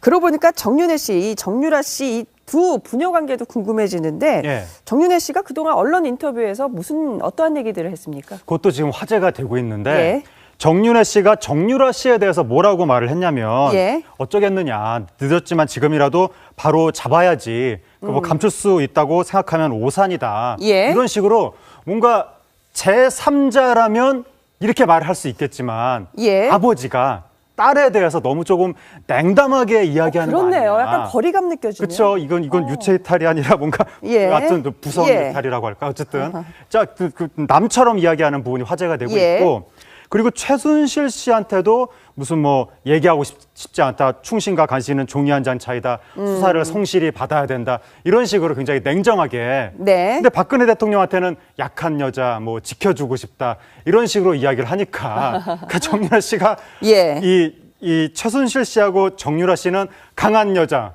그러고 보니까 정윤혜 씨, 정유라 씨 이 두 부녀 관계도 궁금해지는데 예. 정윤혜 씨가 그동안 언론 인터뷰에서 어떠한 얘기들을 했습니까? 그것도 지금 화제가 되고 있는데 예. 정윤혜 씨가 정유라 씨에 대해서 뭐라고 말을 했냐면 예. 어쩌겠느냐. 늦었지만 지금이라도 바로 잡아야지. 뭐 감출 수 있다고 생각하면 오산이다. 예. 이런 식으로 뭔가 제3자라면 이렇게 말을 할 수 있겠지만 예. 아버지가 딸에 대해서 너무 조금 냉담하게 이야기하는 거 아니냐. 그렇네요. 약간 거리감 느껴지네요. 그렇죠. 이건 유체 이탈이 아니라 뭔가 예. 같은 무서운 예. 이탈이라고 할까. 어쨌든 자, 그 남처럼 이야기하는 부분이 화제가 되고 예. 있고 그리고 최순실 씨한테도 무슨 뭐 얘기하고 싶지 않다. 충신과 간신은 종이 한 장 차이다. 수사를 성실히 받아야 된다. 이런 식으로 굉장히 냉정하게. 네. 근데 박근혜 대통령한테는 약한 여자 뭐 지켜주고 싶다. 이런 식으로 이야기를 하니까 그 정유라 씨가 예. 이 최순실 씨하고 정유라 씨는 강한 여자.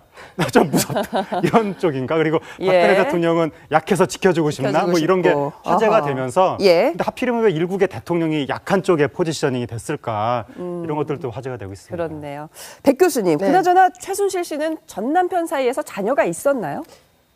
좀 무섭다. 이런 쪽인가? 그리고 박근혜 예. 대통령은 약해서 지켜주고 싶나? 지켜주고 뭐 이런 게 싶고. 화제가 어허. 되면서 예. 근데 하필이면 왜 일국의 대통령이 약한 쪽에 포지셔닝이 됐을까? 이런 것들도 화제가 되고 있습니다. 그렇네요. 백 교수님, 네. 그나저나 최순실 씨는 전 남편 사이에서 자녀가 있었나요?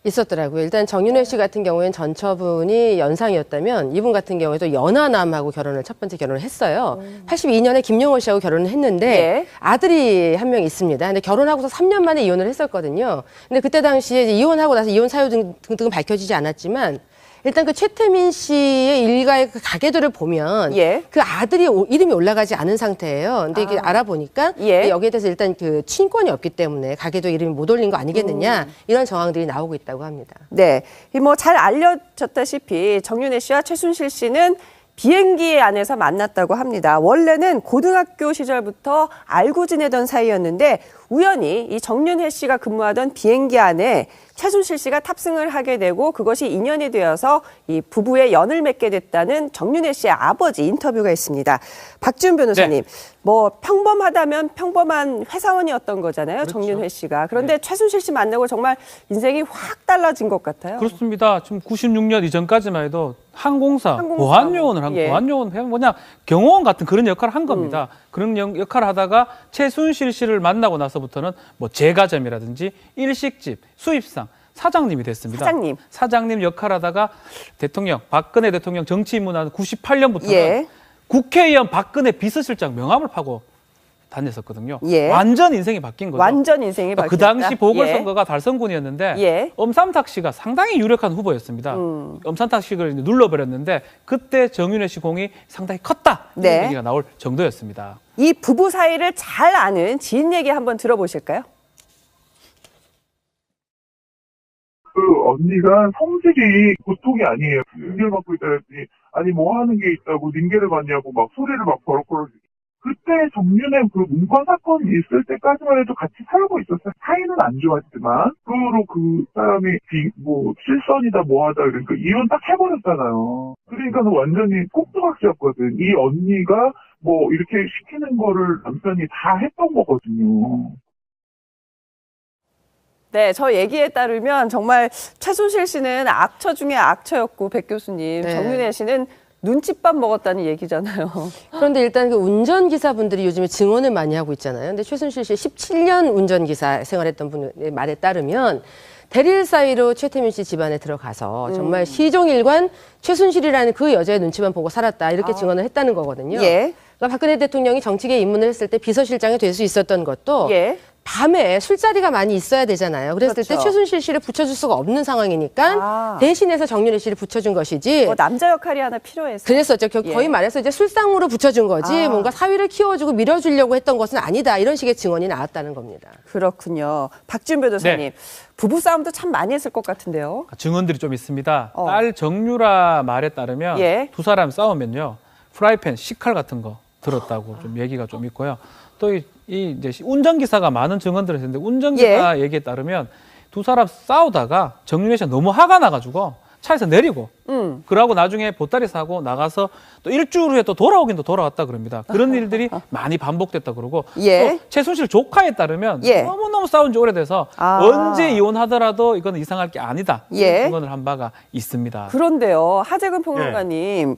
있었더라고요. 일단 정윤혜 씨 같은 경우에는 전처분이 연상이었다면 이분 같은 경우에도 연하남하고 첫 번째 결혼을 했어요. 82년에 김용호 씨하고 결혼을 했는데 예. 아들이 한 명 있습니다. 근데 결혼하고서 3년 만에 이혼을 했었거든요. 근데 그때 당시에 이제 이혼하고 나서 이혼 사유 등등은 밝혀지지 않았지만 일단 그 최태민 씨의 일가의 그 가계들을 보면 예. 그 아들이 이름이 올라가지 않은 상태예요. 근데 이게 알아보니까 예. 여기에 대해서 일단 그 친권이 없기 때문에 가계도 이름이 못 올린 거 아니겠느냐 이런 정황들이 나오고 있다고 합니다. 네. 뭐 잘 알려졌다시피 정윤혜 씨와 최순실 씨는 비행기 안에서 만났다고 합니다. 원래는 고등학교 시절부터 알고 지내던 사이였는데 우연히 이 정윤혜 씨가 근무하던 비행기 안에 최순실 씨가 탑승을 하게 되고 그것이 인연이 되어서 이 부부의 연을 맺게 됐다는 정윤혜 씨의 아버지 인터뷰가 있습니다. 박지훈 변호사님, 뭐 평범하다면 평범한 회사원이었던 거잖아요. 그렇죠. 정윤혜 씨가. 그런데 최순실 씨 만나고 정말 인생이 확 달라진 것 같아요. 그렇습니다. 지금 96년 이전까지만 해도 항공사 항공사. 보안요원을 한 예. 보안요원 뭐냐 경호원 같은 그런 역할을 한 겁니다. 그런 역할을 하다가 최순실 씨를 만나고 나서부터는 뭐 제과점이라든지 일식집, 수입상 사장님이 됐습니다. 사장님 역할하다가 박근혜 대통령 정치 입문한 98년부터는 예. 국회의원 박근혜 비서실장 명함을 파고 다녔었거든요. 예. 완전 인생이 바뀐 거죠. 완전 인생이 바뀌었다. 그 당시 보궐선거가 달성군이었는데 예. 엄삼탁 씨가 상당히 유력한 후보였습니다. 엄삼탁 씨를 눌러버렸는데 그때 정윤혜 씨 공이 상당히 컸다. 이런 네. 얘기가 나올 정도였습니다. 이 부부 사이를 잘 아는 지인 얘기 한번 들어보실까요? 그 언니가 성질이 보통이 아니에요. 링겔 받고 있다든지 아니 뭐 하는 게 있다고 링겔을 받냐고 막 소리를 막 버럭버럭. 그때 정윤의 그 문건 사건이 있을 때까지만 해도 같이 살고 있었어요. 사이는 안 좋았지만 그 후로 그 사람이 뭐 실선이다 뭐하다 그러니까 이혼 딱 해버렸잖아요. 그러니까 완전히 꼭두각시였거든. 이 언니가 뭐 이렇게 시키는 거를 남편이 다 했던 거거든요. 네, 저 얘기에 따르면 정말 최순실 씨는 악처 중에 악처였고 백 교수님, 네. 정윤혜 씨는 눈칫밥 먹었다는 얘기잖아요. 그런데 일단 그 운전기사분들이 요즘에 증언을 많이 하고 있잖아요. 근데 최순실 씨 17년 운전기사 생활했던 분의 말에 따르면 대릴 사이로 최태민 씨 집안에 들어가서 정말 시종일관 최순실이라는 그 여자의 눈치만 보고 살았다 이렇게 증언을 했다는 거거든요. 예. 그러니까 박근혜 대통령이 정치계에 입문을 했을 때 비서실장이 될 수 있었던 것도 예. 밤에 술자리가 많이 있어야 되잖아요. 그랬을 그렇죠. 때 최순실 씨를 붙여줄 수가 없는 상황이니까 대신해서 정윤혜 씨를 붙여준 것이지. 남자 역할이 하나 필요해서. 그랬었죠. 거의 예. 말해서 이제 술상무로 붙여준 거지 뭔가 사위를 키워주고 밀어주려고 했던 것은 아니다. 이런 식의 증언이 나왔다는 겁니다. 그렇군요. 박지훈 변호사님, 네. 부부 싸움도 참 많이 했을 것 같은데요. 증언들이 좀 있습니다. 딸 정유라 말에 따르면 예. 두 사람 싸우면요. 프라이팬, 식칼 같은 거 들었다고 좀 얘기가 좀 있고요. 또 이제 운전기사가 많은 증언들을 했는데 운전기사 얘기에 따르면 두 사람 싸우다가 정윤혜 씨가 너무 화가 나가지고 차에서 내리고 그러고 나중에 보따리 사고 나가서 또 일주일 후에 또 돌아오긴 또 돌아왔다 그럽니다. 그런 일들이 많이 반복됐다 그러고 예. 또 최순실 조카에 따르면 예. 너무너무 싸운 지 오래돼서 언제 이혼하더라도 이건 이상할 게 아니다. 예. 이런 증언을 한 바가 있습니다. 그런데요, 하재근 평론가님,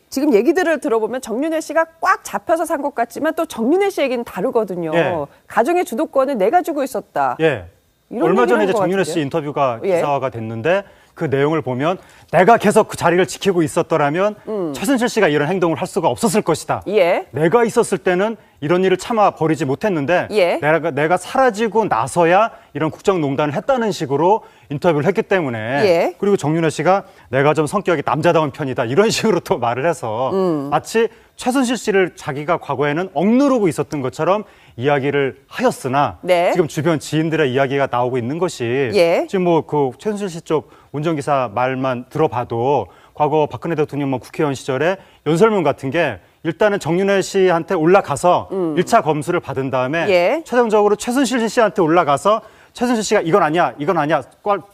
지금 얘기들을 들어보면 정윤회 씨가 꽉 잡혀서 산 것 같지만 또 정윤회 씨 얘기는 다르거든요. 예. 가정의 주도권은 내가 주고 있었다. 예. 이런 얼마 전에 얘기를 이제 한것 정윤회 씨 같은데요? 인터뷰가 예. 기사화가 됐는데 그 내용을 보면 내가 계속 그 자리를 지키고 있었더라면 최순실 씨가 이런 행동을 할 수가 없었을 것이다. 예. 내가 있었을 때는 이런 일을 참아 버리지 못했는데 예. 내가 사라지고 나서야 이런 국정농단을 했다는 식으로 인터뷰를 했기 때문에 예. 그리고 정윤회 씨가 내가 좀 성격이 남자다운 편이다 이런 식으로 또 말을 해서 마치 최순실 씨를 자기가 과거에는 억누르고 있었던 것처럼 이야기를 하였으나 네. 지금 주변 지인들의 이야기가 나오고 있는 것이 예. 지금 뭐 그 최순실 씨 쪽 운전기사 말만 들어봐도 과거 박근혜 대통령 뭐 국회의원 시절에 연설문 같은 게 일단은 정윤회 씨한테 올라가서 1차 검수를 받은 다음에 예. 최종적으로 최순실 씨한테 올라가서 최순실 씨가 이건 아니야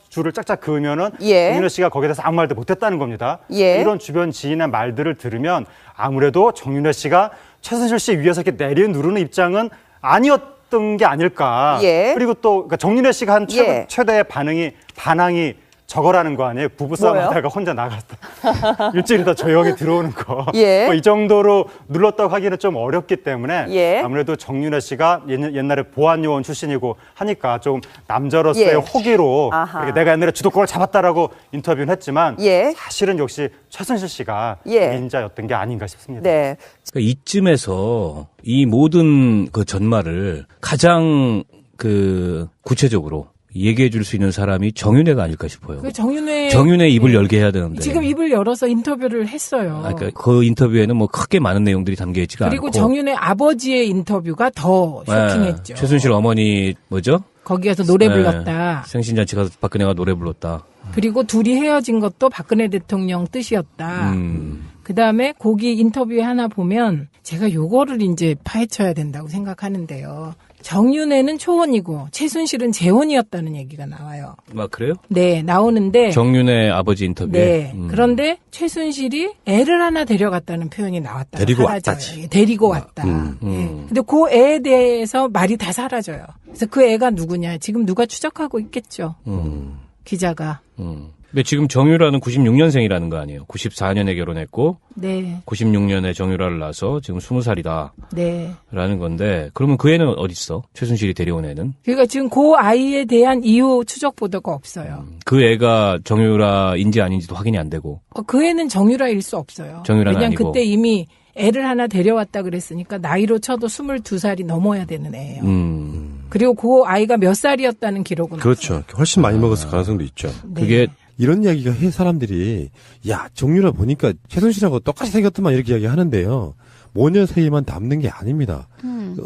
줄을 짝짝 그으면은 예. 정윤회 씨가 거기에 대해서 아무 말도 못했다는 겁니다. 예. 이런 주변 지인의 말들을 들으면 아무래도 정윤회 씨가 최순실 씨 위에서 이렇게 내려누르는 입장은 아니었던 게 아닐까. 예. 그리고 또 그러니까 정윤회 씨가 한 예. 최대의 반항이 저거라는 거 아니에요? 부부싸움 뭐요? 하다가 혼자 나갔다. 일주일이다 조용히 들어오는 거. 예. 뭐 이 정도로 눌렀다고 하기는 좀 어렵기 때문에 예. 아무래도 정윤회 씨가 옛날에 보안요원 출신이고 하니까 좀 남자로서의 예. 호기로 아하. 이렇게 내가 옛날에 주도권을 잡았다라고 인터뷰는 했지만 예. 사실은 역시 최순실 씨가 예. 인자였던 게 아닌가 싶습니다. 네. 그러니까 이쯤에서 이 모든 그 전말을 가장 그 구체적으로 얘기해 줄 수 있는 사람이 정윤회가 아닐까 싶어요. 그 정윤회 입을 열게 해야 되는데. 지금 입을 열어서 인터뷰를 했어요. 그러니까 그 인터뷰에는 뭐 크게 많은 내용들이 담겨 있지가 그리고 않고. 정윤회 아버지의 인터뷰가 더 쇼킹했죠. 최순실 어머니 뭐죠? 거기 가서 노래 네. 불렀다. 생신잔치 가서 박근혜가 노래 불렀다. 그리고 둘이 헤어진 것도 박근혜 대통령 뜻이었다. 그다음에 거기 인터뷰에 하나 보면 제가 요거를 이제 파헤쳐야 된다고 생각하는데요. 정윤회는 초혼이고 최순실은 재혼이었다는 얘기가 나와요. 아, 그래요? 네, 나오는데 정윤회 아버지 인터뷰에. 네. 그런데 최순실이 애를 하나 데려갔다는 표현이 나왔다. 데리고 사라져요. 왔다지. 예, 데리고 왔다. 예. 근데 그 애에 대해서 말이 다 사라져요. 그래서 그 애가 누구냐? 지금 누가 추적하고 있겠죠. 기자가. 근데 지금 정유라는 96년생이라는 거 아니에요? 94년에 결혼했고 네. 96년에 정유라를 낳아서 지금 20살이다. 네. 라는 건데 그러면 그 애는 어디 있어? 최순실이 데려온 애는? 그러니까 지금 그 아이에 대한 이후 추적 보도가 없어요. 그 애가 정유라인지 아닌지도 확인이 안 되고. 그 애는 정유라일 수 없어요. 정유라는 왜냐면 아니고. 그때 이미 애를 하나 데려왔다 그랬으니까 나이로 쳐도 22살이 넘어야 되는 애예요. 그리고 그 아이가 몇 살이었다는 기록은 그렇죠. 없어요. 훨씬 많이 먹었을 가능성도 있죠. 네. 그게 이런 이야기가 해 사람들이 야 정유라 보니까 최순실하고 똑같이 생겼더만 이렇게 이야기하는데요. 모녀 사이만 담는 게 아닙니다.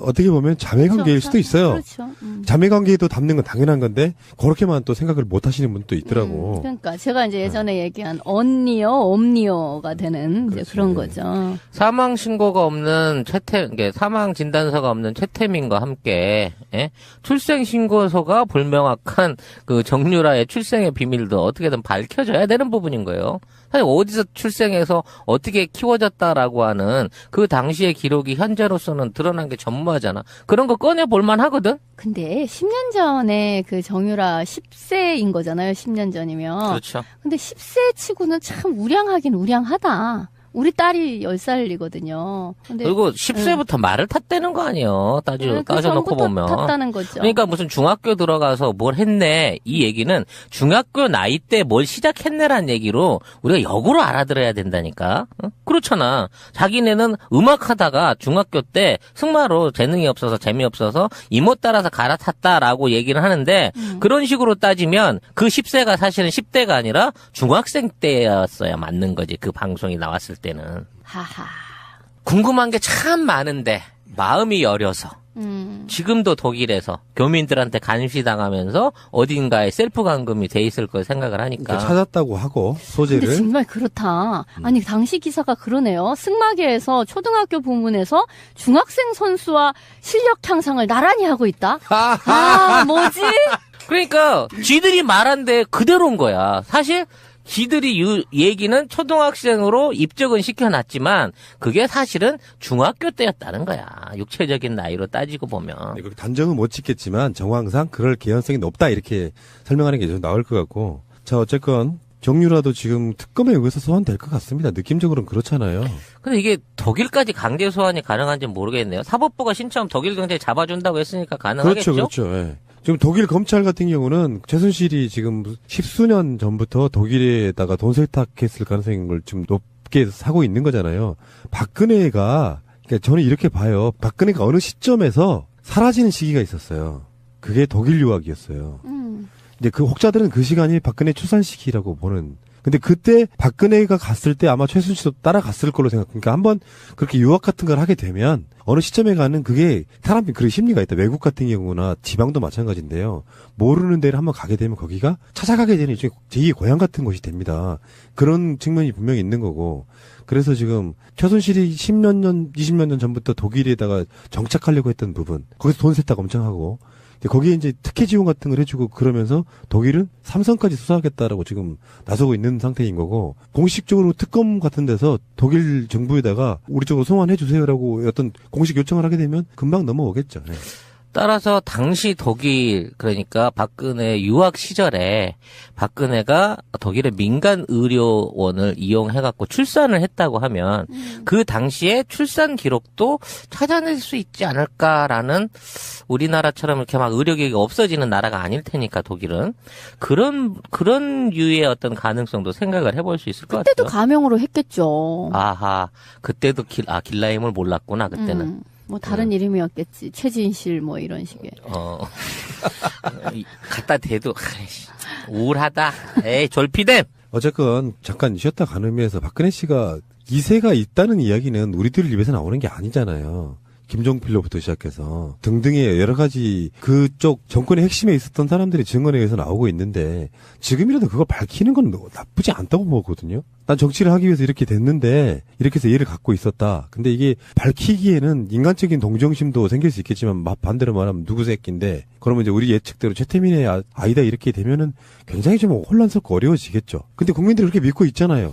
어떻게 보면 자매 관계일 수도 있어요. 그렇죠. 자매 관계에도 담는 건 당연한 건데 그렇게만 또 생각을 못 하시는 분도 있더라고. 그러니까 제가 이제 예전에 얘기한 언니어, 엄니어가 되는 이제 그런 거죠. 사망 신고가 없는 사망 진단서가 없는 최태민과 함께 출생 신고서가 불명확한 그 정유라의 출생의 비밀도 어떻게든 밝혀져야 되는 부분인 거예요. 사실 어디서 출생해서 어떻게 키워졌다라고 하는 그 당시의 기록이 현재로서는 드러난 게 전무하잖아. 그런 거 꺼내 볼만 하거든. 근데 10년 전에 그 정유라 10세인 거잖아요. 10년 전이면. 그렇죠. 근데 10세 치고는 참 우량하긴 우량하다. 우리 딸이 10살이거든요. 근데 그리고 10세부터 말을 탔다는 거 아니에요. 따져놓고 전부터 보면. 탔다는 거죠. 그러니까 무슨 중학교 들어가서 뭘 했네 이 얘기는 중학교 나이 때 뭘 시작했네란 얘기로 우리가 역으로 알아들어야 된다니까. 응? 그렇잖아. 자기네는 음악하다가 중학교 때 승마로 재능이 없어서 재미없어서 이모 따라서 갈아탔다라고 얘기를 하는데 그런 식으로 따지면 그 10세가 사실은 10대가 아니라 중학생 때였어야 맞는 거지. 그 방송이 나왔을 때는. 하하. 궁금한 게 참 많은데 마음이 여려서 지금도 독일에서 교민들한테 감시당하면서 어딘가에 셀프 감금이 돼 있을 걸 생각을 하니까. 그러니까 찾았다고 하고 근데 소재를. 정말 그렇다. 아니 당시 기사가 그러네요. 승마계에서 초등학교 부문에서 중학생 선수와 실력 향상을 나란히 하고 있다. 아 뭐지? 그러니까 지들이 말한 데 그대로인 거야. 사실 지들이 얘기는 초등학생으로 입적은 시켜놨지만 그게 사실은 중학교 때였다는 거야. 육체적인 나이로 따지고 보면. 네, 단정은 못 짓겠지만 정황상 그럴 개연성이 높다 이렇게 설명하는 게 좀 나을 것 같고. 자 어쨌건 정유라도 지금 특검에 의해서 소환될 것 같습니다. 느낌적으로는 그렇잖아요. 근데 이게 독일까지 강제 소환이 가능한지 모르겠네요. 사법부가 신청 독일 경찰이 잡아준다고 했으니까 가능하겠죠? 그렇죠. 예. 지금 독일 검찰 같은 경우는 최순실이 지금 십수년 전부터 독일에다가 돈 세탁했을 가능성을 좀 높게 사고 있는 거잖아요. 박근혜가, 그러니까 저는 이렇게 봐요. 박근혜가 어느 시점에서 사라지는 시기가 있었어요. 그게 독일 유학이었어요. 근데 그 혹자들은 그 시간이 박근혜 출산 시기라고 보는. 근데 그때 박근혜가 갔을 때 아마 최순실도 따라갔을 걸로 생각하니까 한번 그렇게 유학 같은 걸 하게 되면 어느 시점에 가는 그게 사람이 그런 심리가 있다. 외국 같은 경우나 지방도 마찬가지인데요. 모르는 데를 한번 가게 되면 거기가 찾아가게 되는 일종의 제2의 고향 같은 곳이 됩니다. 그런 측면이 분명히 있는 거고. 그래서 지금 최순실이 10몇 년, 20몇 년 전부터 독일에다가 정착하려고 했던 부분. 거기서 돈 세탁 엄청 하고. 거기에 이제 특혜 지원 같은 걸 해주고 그러면서 독일은 삼성까지 수사하겠다라고 지금 나서고 있는 상태인 거고, 공식적으로 특검 같은 데서 독일 정부에다가 우리 쪽으로 송환해 주세요라고 어떤 공식 요청을 하게 되면 금방 넘어오겠죠. 네. 따라서 당시 독일, 그러니까 박근혜 유학 시절에 박근혜가 독일의 민간 의료원을 이용해갖고 출산을 했다고 하면 그 당시에 출산 기록도 찾아낼 수 있지 않을까라는, 우리나라처럼 이렇게 막 의료계획이 없어지는 나라가 아닐 테니까 독일은 그런 유의 어떤 가능성도 생각을 해볼 수 있을 것 같아요. 그때도 가명으로 했겠죠. 아하, 그때도 길라임을 몰랐구나 그때는. 뭐 다른 이름이었겠지. 최진실 뭐 이런 식의. 갖다 대도 우울하다. 에이 졸피뎀. 어쨌건 잠깐 쉬었다 가는 의미에서 박근혜 씨가 이세가 있다는 이야기는 우리들 입에서 나오는 게 아니잖아요. 김종필로부터 시작해서 등등의 여러 가지 그쪽 정권의 핵심에 있었던 사람들이 증언에 의해서 나오고 있는데 지금이라도 그걸 밝히는 건 나쁘지 않다고 보거든요. 난 정치를 하기 위해서 이렇게 됐는데 이렇게 해서 얘를 갖고 있었다. 근데 이게 밝히기에는 인간적인 동정심도 생길 수 있겠지만 반대로 말하면 누구 새끼인데, 그러면 이제 우리 예측대로 최태민의 아이다 이렇게 되면은 굉장히 좀 혼란스럽고 어려워지겠죠. 근데 국민들이 그렇게 믿고 있잖아요.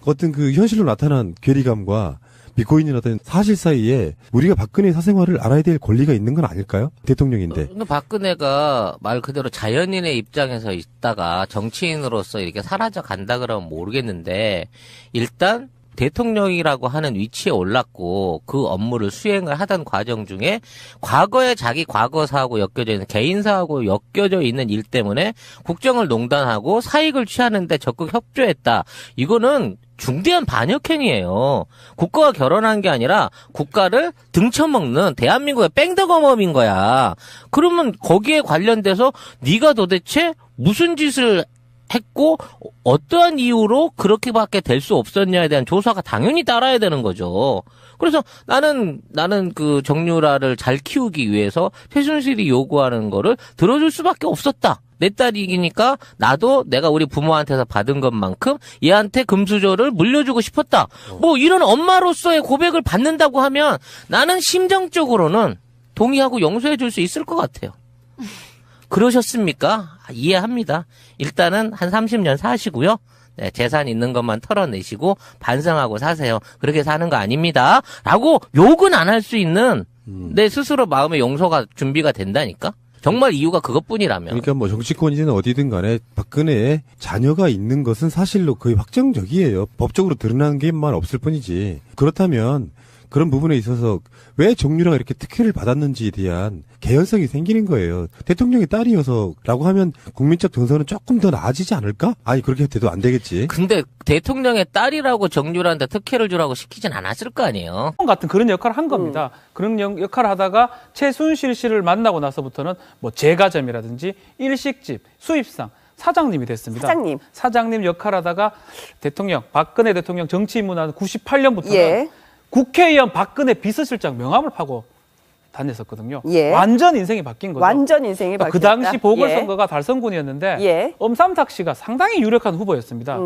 어떤 그 현실로 나타난 괴리감과 믿고 있는 어떤 사실 사이에 우리가 박근혜 사생활을 알아야 될 권리가 있는 건 아닐까요? 대통령인데. 박근혜가 말 그대로 자연인의 입장에서 있다가 정치인으로서 이렇게 사라져 간다 그러면 모르겠는데, 일단 대통령이라고 하는 위치에 올랐고 그 업무를 수행을 하던 과정 중에 과거에 자기 과거사하고 엮여져 있는, 개인사하고 엮여져 있는 일 때문에 국정을 농단하고 사익을 취하는데 적극 협조했다. 이거는 중대한 반역행위예요. 국가와 결혼한 게 아니라 국가를 등쳐먹는 대한민국의 뺑덕어멈인 거야. 그러면 거기에 관련돼서 네가 도대체 무슨 짓을 했고 어떠한 이유로 그렇게밖에 될 수 없었냐에 대한 조사가 당연히 따라야 되는 거죠. 그래서 나는 그 정유라를 잘 키우기 위해서 최순실이 요구하는 거를 들어줄 수밖에 없었다. 내 딸이니까 나도 내가 우리 부모한테서 받은 것만큼 얘한테 금수저를 물려주고 싶었다. 뭐 이런 엄마로서의 고백을 받는다고 하면 나는 심정적으로는 동의하고 용서해 줄 수 있을 것 같아요. 그러셨습니까? 이해합니다. 일단은 한 30년 사시고요. 네, 재산 있는 것만 털어내시고 반성하고 사세요. 그렇게 사는 거 아닙니다. 라고 욕은 안 할 수 있는 내 스스로 마음의 용서가 준비가 된다니까? 정말 이유가 그것뿐이라면. 그러니까 뭐 정치권이든 어디든 간에 박근혜의 자녀가 있는 것은 사실로 거의 확정적이에요. 법적으로 드러나는 게만 없을 뿐이지. 그렇다면 그런 부분에 있어서 왜 정유라가 이렇게 특혜를 받았는지에 대한 개연성이 생기는 거예요. 대통령의 딸이어서라고 하면 국민적 정서는 조금 더 나아지지 않을까? 아니 그렇게 돼도 안 되겠지. 근데 대통령의 딸이라고 정유라한테 특혜를 주라고 시키진 않았을 거 아니에요. 같은 그런 역할을 한 겁니다. 그런 역할을 하다가 최순실 씨를 만나고 나서부터는 뭐 제과점이라든지 일식집, 수입상, 사장님이 됐습니다. 사장님 역할하다가 박근혜 대통령 정치 입문한 98년부터는 예. 국회의원 박근혜 비서실장 명함을 파고 다녔었거든요. 예. 완전 인생이 바뀐 거죠. 완전 인생이 바뀌었다. 그 당시 보궐선거가 달성군이었는데 엄삼탁 씨가 상당히 유력한 후보였습니다.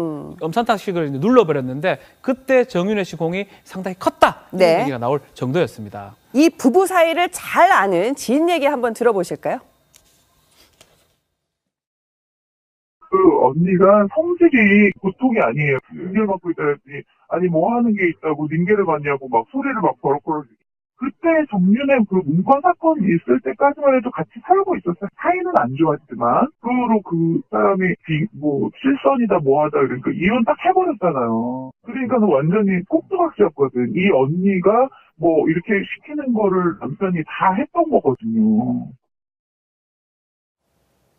엄삼탁 씨를 눌러버렸는데 그때 정윤회 씨 공이 상당히 컸다. 이런 얘기가 나올 정도였습니다. 이 부부 사이를 잘 아는 지인 얘기 한번 들어보실까요? 그 언니가 성질이 보통이 아니에요. 링겔 받고 있다 했더니 아니 뭐 하는 게 있다고 링겔을 받냐고 막 소리를 막 버럭버럭. 그때 정윤의 그 문건 사건이 있을 때까지만 해도 같이 살고 있었어요. 사이는 안 좋았지만 그로 그 사람이 뭐 실선이다 뭐하다 그러니까 이혼 딱 해버렸잖아요. 그러니까는 완전히 꼭두각시였거든. 이 언니가 뭐 이렇게 시키는 거를 남편이 다 했던 거거든요.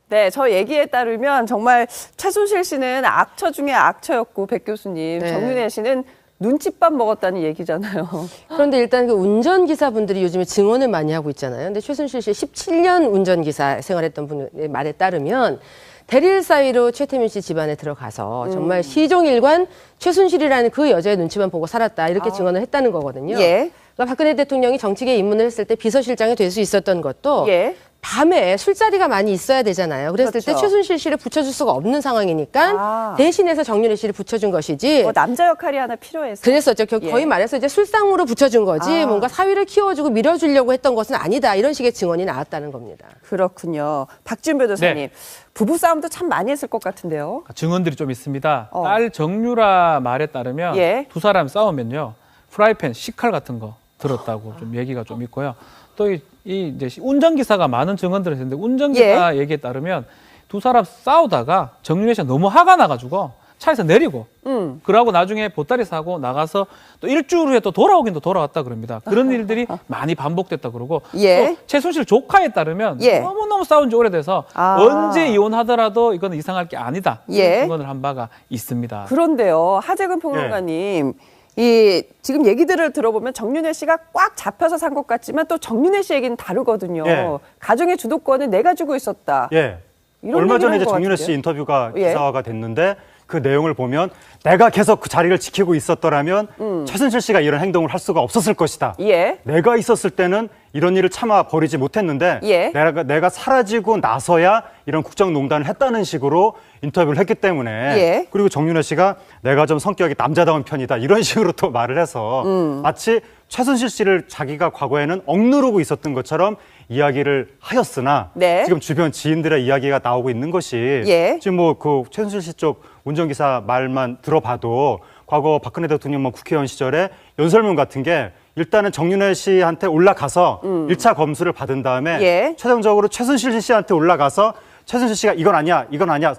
네, 저 얘기에 따르면 정말 최순실 씨는 악처 중에 악처였고 백 교수님, 네. 정윤혜 씨는 눈칫밥 먹었다는 얘기잖아요. 그런데 일단 그 운전기사분들이 요즘에 증언을 많이 하고 있잖아요. 근데 최순실 씨 17년 운전기사 생활했던 분의 말에 따르면 대릴 사이로 최태민 씨 집안에 들어가서 정말 시종일관 최순실이라는 그 여자의 눈치만 보고 살았다 이렇게 증언을 했다는 거거든요. 예. 그러니까 박근혜 대통령이 정치계에 입문을 했을 때 비서실장이 될 수 있었던 것도 예. 밤에 술자리가 많이 있어야 되잖아요. 그랬을 때 그렇죠. 최순실 씨를 붙여줄 수가 없는 상황이니까 대신해서 정윤혜 씨를 붙여준 것이지. 남자 역할이 하나 필요해서. 그랬었죠. 거의 예. 말해서 이제 술상으로 붙여준 거지 뭔가 사위를 키워주고 밀어주려고 했던 것은 아니다. 이런 식의 증언이 나왔다는 겁니다. 그렇군요. 박지훈 변호사님, 네. 부부싸움도 참 많이 했을 것 같은데요. 증언들이 좀 있습니다. 딸 정유라 말에 따르면 예. 두 사람 싸우면요 프라이팬, 식칼 같은 거 들었다고 좀 얘기가 좀 있고요. 또 이제 운전기사가 많은 증언들을 했는데 운전기사 얘기에 따르면 두 사람 싸우다가 정윤혜 씨가 너무 화가 나가지고 차에서 내리고 그러고 나중에 보따리 사고 나가서 또 일주일 후에 또 돌아오긴 또 돌아왔다 그럽니다. 그런 일들이 많이 반복됐다 그러고 예. 또 최순실 조카에 따르면 예. 너무너무 싸운 지 오래돼서 언제 이혼하더라도 이건 이상할 게 아니다. 예. 증언을 한 바가 있습니다. 그런데요, 하재근 평론가님, 지금 얘기들을 들어보면 정윤혜 씨가 꽉 잡혀서 산 것 같지만 또 정윤혜 씨 얘기는 다르거든요. 예. 가정의 주도권은 내가 주고 있었다. 예. 이런 얼마 전에 얘기를 이제 한것 정윤혜 같은데요. 씨 인터뷰가 예. 기사화가 됐는데 그 내용을 보면 내가 계속 그 자리를 지키고 있었더라면 최순실 씨가 이런 행동을 할 수가 없었을 것이다. 예. 내가 있었을 때는 이런 일을 참아 버리지 못했는데 예. 내가 사라지고 나서야 이런 국정농단을 했다는 식으로 인터뷰를 했기 때문에 예. 그리고 정윤혜 씨가 내가 좀 성격이 남자다운 편이다 이런 식으로 또 말을 해서 마치 최순실 씨를 자기가 과거에는 억누르고 있었던 것처럼 이야기를 하였으나 네. 지금 주변 지인들의 이야기가 나오고 있는 것이 예. 지금 뭐 그 최순실 씨 쪽 운전기사 말만 들어봐도 과거 박근혜 대통령 국회의원 시절에 연설문 같은 게 일단은 정윤혜 씨한테 올라가서 1차 검수를 받은 다음에 예. 최종적으로 최순실 씨한테 올라가서 최순실 씨가 이건 아니야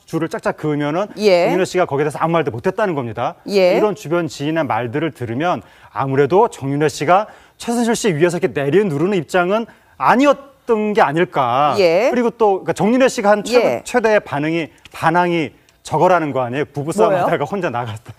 줄을 짝짝 그으면은 예. 정윤혜 씨가 거기에 대해서 아무 말도 못했다는 겁니다. 예. 이런 주변 지인의 말들을 들으면 아무래도 정윤혜 씨가 최순실 씨 위에서 이렇게 내려누르는 입장은 아니었던 게 아닐까. 예. 그리고 또 그러니까 정윤혜 씨가 한 예. 최대의 반항이 저거라는 거 아니에요? 부부싸움 뭐요? 하다가 혼자 나갔다.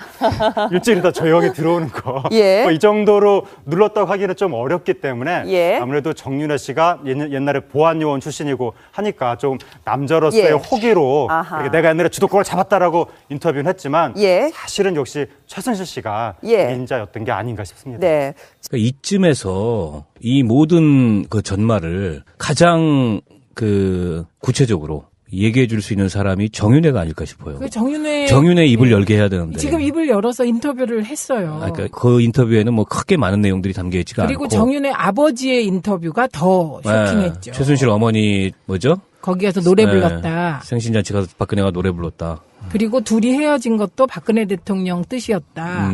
일주일 있다 조용히 들어오는 거. 예. 뭐 이 정도로 눌렀다고 하기는 좀 어렵기 때문에 예. 아무래도 정윤혜 씨가 옛날에 보안요원 출신이고 하니까 좀 남자로서의 예. 호기로 아하. 이렇게 내가 옛날에 주도권을 잡았다라고 인터뷰는 했지만 예. 사실은 역시 최순실 씨가 예. 인자였던 게 아닌가 싶습니다. 네. 그러니까 이쯤에서 이 모든 그 전말을 가장 그 구체적으로 얘기해 줄 수 있는 사람이 정윤회가 아닐까 싶어요. 그 정윤회 입을 열게 해야 되는데. 지금 입을 열어서 인터뷰를 했어요. 그러니까 그 인터뷰에는 뭐 크게 많은 내용들이 담겨 있지가 그리고 않고. 정윤회 아버지의 인터뷰가 더 쇼킹했죠. 최순실 어머니 뭐죠? 거기 가서 노래 불렀다. 생신잔치 가서 박근혜가 노래 불렀다. 그리고 둘이 헤어진 것도 박근혜 대통령 뜻이었다.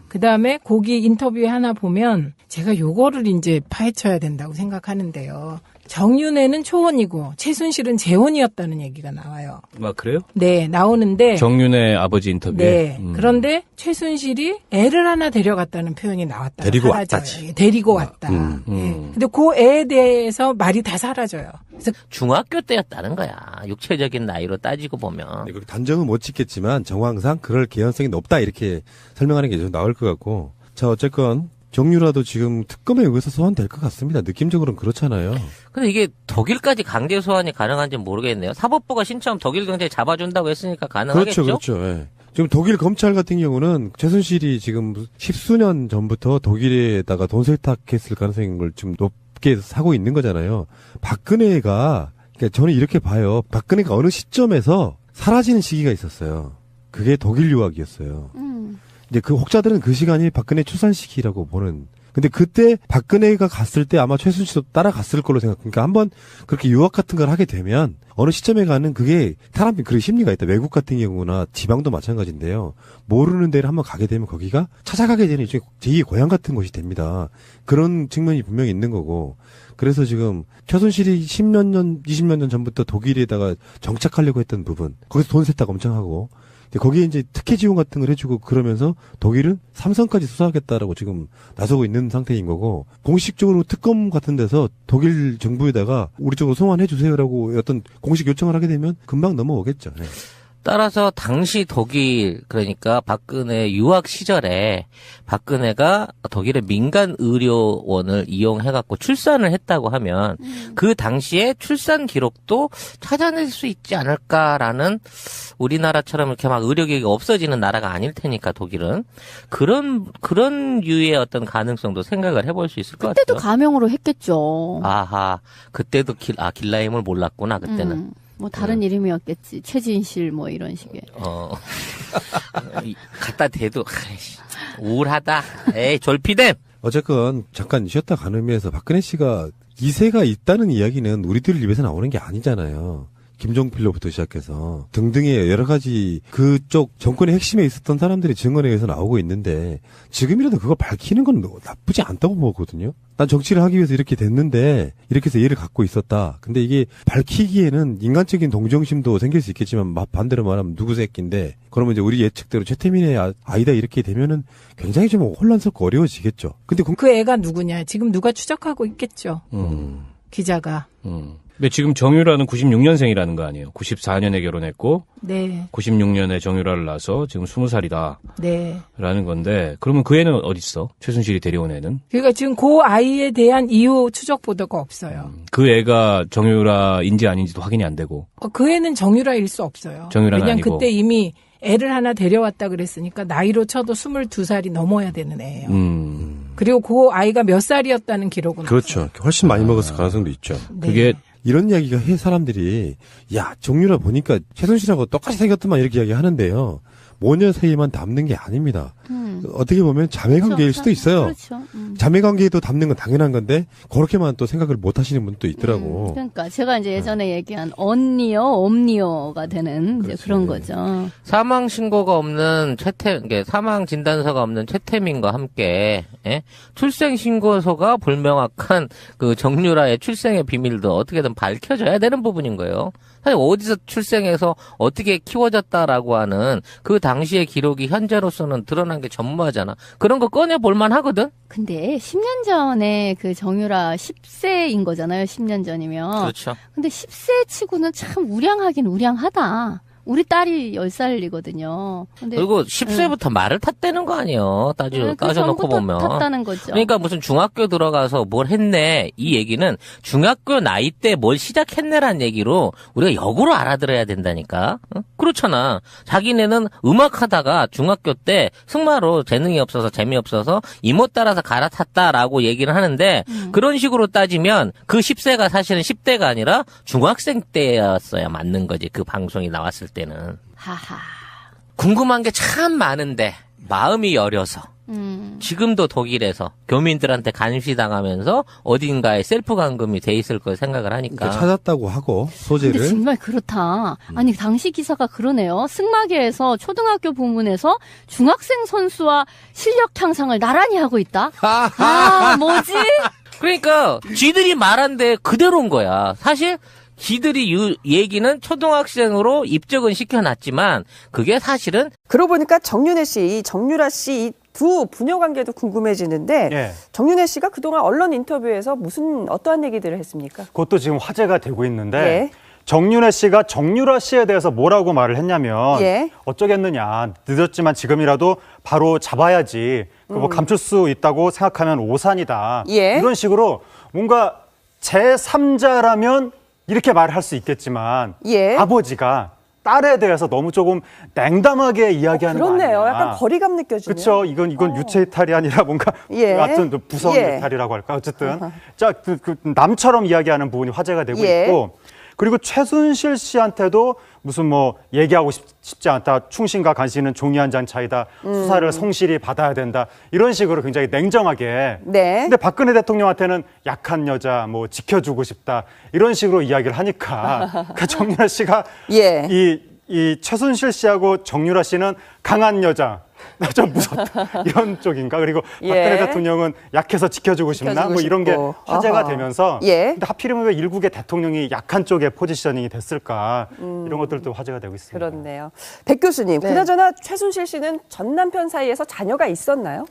그다음에 거기 인터뷰에 하나 보면 제가 요거를 이제 파헤쳐야 된다고 생각하는데요. 정윤회는 초혼이고 최순실은 재혼이었다는 얘기가 나와요. 그래요? 네, 나오는데 정윤회 아버지 인터뷰에. 네. 그런데 최순실이 애를 하나 데려갔다는 표현이 나왔다. 데리고 사라져요. 왔다지. 데리고 왔다. 네. 근데 그 애에 대해서 말이 다 사라져요. 그래서 중학교 때였다는 거야. 육체적인 나이로 따지고 보면. 네, 그리고 단정은 못 짓겠지만 정황상 그럴 개연성이 높다 이렇게 설명하는 게 좀 나올 것 같고. 자, 어쨌건 정유라도 지금 특검에 의해서 소환될 것 같습니다. 느낌적으로는 그렇잖아요. 근데 이게 독일까지 강제 소환이 가능한지 모르겠네요. 사법부가 신청 독일 경찰 잡아준다고 했으니까 가능하겠죠? 그렇죠. 예. 지금 독일 검찰 같은 경우는 최순실이 지금 10수년 전부터 독일에다가 돈 세탁했을 가능성을 좀 높게 사고 있는 거잖아요. 박근혜가, 그러니까 저는 이렇게 봐요. 박근혜가 어느 시점에서 사라지는 시기가 있었어요. 그게 독일 유학이었어요. 이제 그 혹자들은 그 시간이 박근혜 출산 시기라고 보는 근데 그때 박근혜가 갔을 때 아마 최순실도 따라갔을 걸로 생각하니까 한번 그렇게 유학 같은 걸 하게 되면 어느 시점에 가는 그게 사람이 그런 심리가 있다. 외국 같은 경우나 지방도 마찬가지인데요. 모르는 데를 한번 가게 되면 거기가 찾아가게 되는 일종의 제2의 고향 같은 곳이 됩니다. 그런 측면이 분명히 있는 거고. 그래서 지금 최순실이 10몇 년, 20몇 년 전부터 독일에다가 정착하려고 했던 부분, 거기서 돈 세탁 엄청 하고, 거기에 이제 특혜 지원 같은 걸 해주고 그러면서 독일은 삼성까지 수사하겠다라고 지금 나서고 있는 상태인 거고, 공식적으로 특검 같은 데서 독일 정부에다가 우리 쪽으로 송환해 주세요라고 어떤 공식 요청을 하게 되면 금방 넘어오겠죠. 네. 따라서 당시 독일, 그러니까 박근혜 유학 시절에 박근혜가 독일의 민간 의료원을 이용해갖고 출산을 했다고 하면 그 당시에 출산 기록도 찾아낼 수 있지 않을까라는, 우리나라처럼 이렇게 막 의료계가 없어지는 나라가 아닐 테니까 독일은 그런 유의 어떤 가능성도 생각을 해볼 수 있을 것 같아요. 그때도 가명으로 했겠죠. 아하, 그때도 길라임을 몰랐구나 그때는. 뭐 다른 이름이었겠지. 최진실 뭐 이런 식의. 갖다 대도 아이씨, 우울하다. 에이 졸피뎀. 어쨌건 잠깐 쉬었다 가는 의미에서 박근혜 씨가 이세가 있다는 이야기는 우리들 입에서 나오는 게 아니잖아요. 김종필로부터 시작해서 등등의 여러 가지 그쪽 정권의 핵심에 있었던 사람들의 증언에 의해서 나오고 있는데 지금이라도 그걸 밝히는 건 나쁘지 않다고 보거든요. 난 정치를 하기 위해서 이렇게 됐는데 이렇게 해서 얘를 갖고 있었다. 근데 이게 밝히기에는 인간적인 동정심도 생길 수 있겠지만 반대로 말하면 누구 새끼인데 그러면 이제 우리 예측대로 최태민의 아이다 이렇게 되면은 굉장히 좀 혼란스럽고 어려워지겠죠. 근데 그 애가 누구냐? 지금 누가 추적하고 있겠죠. 기자가. 근데 지금 정유라는 96년생이라는 거 아니에요? 94년에 결혼했고, 네. 96년에 정유라를 낳아서 지금 20살이다. 네. 라는 건데, 그러면 그 애는 어딨어? 최순실이 데려온 애는? 그러니까 지금 그 아이에 대한 이후 추적 보도가 없어요. 그 애가 정유라인지 아닌지도 확인이 안 되고. 그 애는 정유라일 수 없어요. 정유라는 왜냐면 아니고. 그때 이미 애를 하나 데려왔다 그랬으니까 나이로 쳐도 22살이 넘어야 되는 애예요. 그리고 그 아이가 몇 살이었다는 기록은 그렇죠. 없어요. 훨씬 많이 먹었을 가능성도 있죠. 네. 그게 이런 이야기가 해 사람들이 야 정유라 보니까 최순실하고 똑같이 생겼더만 이렇게 이야기하는데요. 모녀 사이에만 담는 게 아닙니다. 어떻게 보면 자매 관계일 수도 있어요. 그렇죠. 자매 관계에도 담는 건 당연한 건데 그렇게만 또 생각을 못 하시는 분도 있더라고. 그러니까 제가 이제 예전에 얘기한 언니어, 엄니어가 되는 이제 그런 거죠. 사망 신고가 없는 사망 진단서가 없는 최태민과 함께 출생 신고서가 불명확한 그 정유라의 출생의 비밀도 어떻게든 밝혀져야 되는 부분인 거예요. 사실 어디서 출생해서 어떻게 키워졌다라고 하는 그 당시의 기록이 현재로서는 드러난 게 전무하잖아. 그런 거 꺼내 볼만 하거든. 근데 10년 전에 그 정유라 10세인 거잖아요. 10년 전이면. 그렇죠. 근데 10세 치고는 참 우량하긴 우량하다. 우리 딸이 10살이거든요. 근데 그리고 10세부터 말을 탔다는 거 아니에요. 따져놓고 보면. 탔다는 거죠. 그러니까 무슨 중학교 들어가서 뭘 했네. 이 얘기는 중학교 나이 때 뭘 시작했네란 얘기로 우리가 역으로 알아들어야 된다니까. 그렇잖아. 자기네는 음악하다가 중학교 때 승마로 재능이 없어서 재미없어서 이모 따라서 갈아탔다라고 얘기를 하는데 그런 식으로 따지면 그 10세가 사실은 10대가 아니라 중학생 때였어야 맞는 거지. 그 방송이 나왔을 때는. 하하. 궁금한 게 참 많은데 마음이 여려서 지금도 독일에서 교민들한테 감시당하면서 어딘가에 셀프 감금이 돼 있을 걸 생각을 하니까. 그러니까 찾았다고 하고 소재를. 근데 정말 그렇다. 아니 당시 기사가 그러네요. 승마계에서 초등학교 부문에서 중학생 선수와 실력 향상을 나란히 하고 있다. 아 뭐지? 그러니까 지들이 말한 데 그대로인 거야. 사실 지들이 얘기는 초등학생으로 입적은 시켜놨지만 그게 사실은. 그러고 보니까 정윤혜 씨, 이 정유라 씨 이 두 부녀 관계도 궁금해지는데 예. 정윤혜 씨가 그동안 언론 인터뷰에서 어떠한 얘기들을 했습니까? 그것도 지금 화제가 되고 있는데 예. 정윤혜 씨가 정유라 씨에 대해서 뭐라고 말을 했냐면 예. 어쩌겠느냐. 늦었지만 지금이라도 바로 잡아야지. 뭐 감출 수 있다고 생각하면 오산이다. 예. 이런 식으로 뭔가 제3자라면 이렇게 말을 할 수 있겠지만 예. 아버지가 딸에 대해서 너무 조금 냉담하게 이야기하는 거 아니에요? 그렇네요. 약간 거리감 느껴지네요. 그렇죠. 이건 유체 이탈이 아니라 뭔가 예. 하여튼 부성 예. 이탈이라고 할까. 어쨌든 자, 그 남처럼 이야기하는 부분이 화제가 되고 예. 있고 그리고 최순실 씨한테도 무슨 뭐 얘기하고 싶지 않다. 충신과 간신은 종이 한 장 차이다. 수사를 성실히 받아야 된다. 이런 식으로 굉장히 냉정하게. 네. 근데 박근혜 대통령한테는 약한 여자 뭐 지켜주고 싶다. 이런 식으로 이야기를 하니까 그 정유라 씨가 예. 이 최순실 씨하고 정유라 씨는 강한 여자. 좀 무섭다. 이런 쪽인가? 그리고 박근혜 예. 대통령은 약해서 지켜주고 싶나? 지켜주고 뭐 이런 게 싶고. 화제가 어허. 되면서 예. 근데 하필이면 왜 일국의 대통령이 약한 쪽에 포지셔닝이 됐을까? 이런 것들도 화제가 되고 있습니다. 그렇네요. 백 교수님, 네. 그나저나 최순실 씨는 전 남편 사이에서 자녀가 있었나요?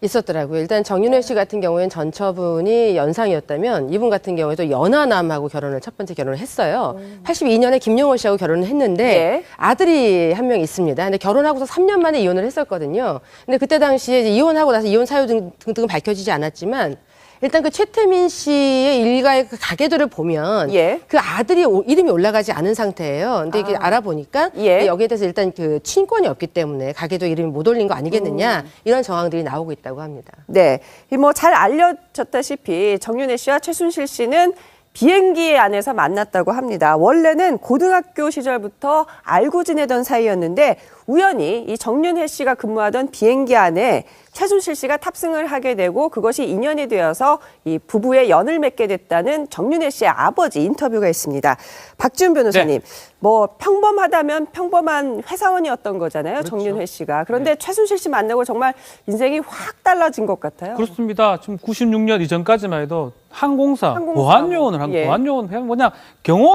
있었더라고요. 일단 정윤회 씨 같은 경우에는 전처분이 연상이었다면 이분 같은 경우에도 연하남하고 첫 번째 결혼을 했어요. 82년에 김용호 씨하고 결혼을 했는데 예. 아들이 한 명 있습니다. 근데 결혼하고서 3년 만에 이혼을 했었거든요. 근데 그때 당시에 이제 이혼하고 나서 이혼 사유 등등은 밝혀지지 않았지만 일단 그 최태민 씨의 일가의 그 가계도를 보면 예. 그 아들이 이름이 올라가지 않은 상태예요. 근데 이게 알아보니까 예. 여기에 대해서 일단 그 친권이 없기 때문에 가계도 이름이 못 올린 거 아니겠느냐 이런 정황들이 나오고 있다고 합니다. 네. 뭐 잘 알려졌다시피 정윤혜 씨와 최순실 씨는 비행기 안에서 만났다고 합니다. 원래는 고등학교 시절부터 알고 지내던 사이였는데 우연히 이 정윤혜 씨가 근무하던 비행기 안에 최순실 씨가 탑승을 하게 되고 그것이 인연이 되어서 이 부부의 연을 맺게 됐다는 정윤혜 씨의 아버지 인터뷰가 있습니다. 박지훈 변호사님, 뭐 평범하다면 평범한 회사원이었던 거잖아요. 그렇죠. 정윤혜 씨가. 그런데 최순실 씨 만나고 정말 인생이 확 달라진 것 같아요. 그렇습니다. 지금 96년 이전까지만 해도 항공사 항공사. 보안요원을 한 예. 보안요원 그냥 뭐냐 경호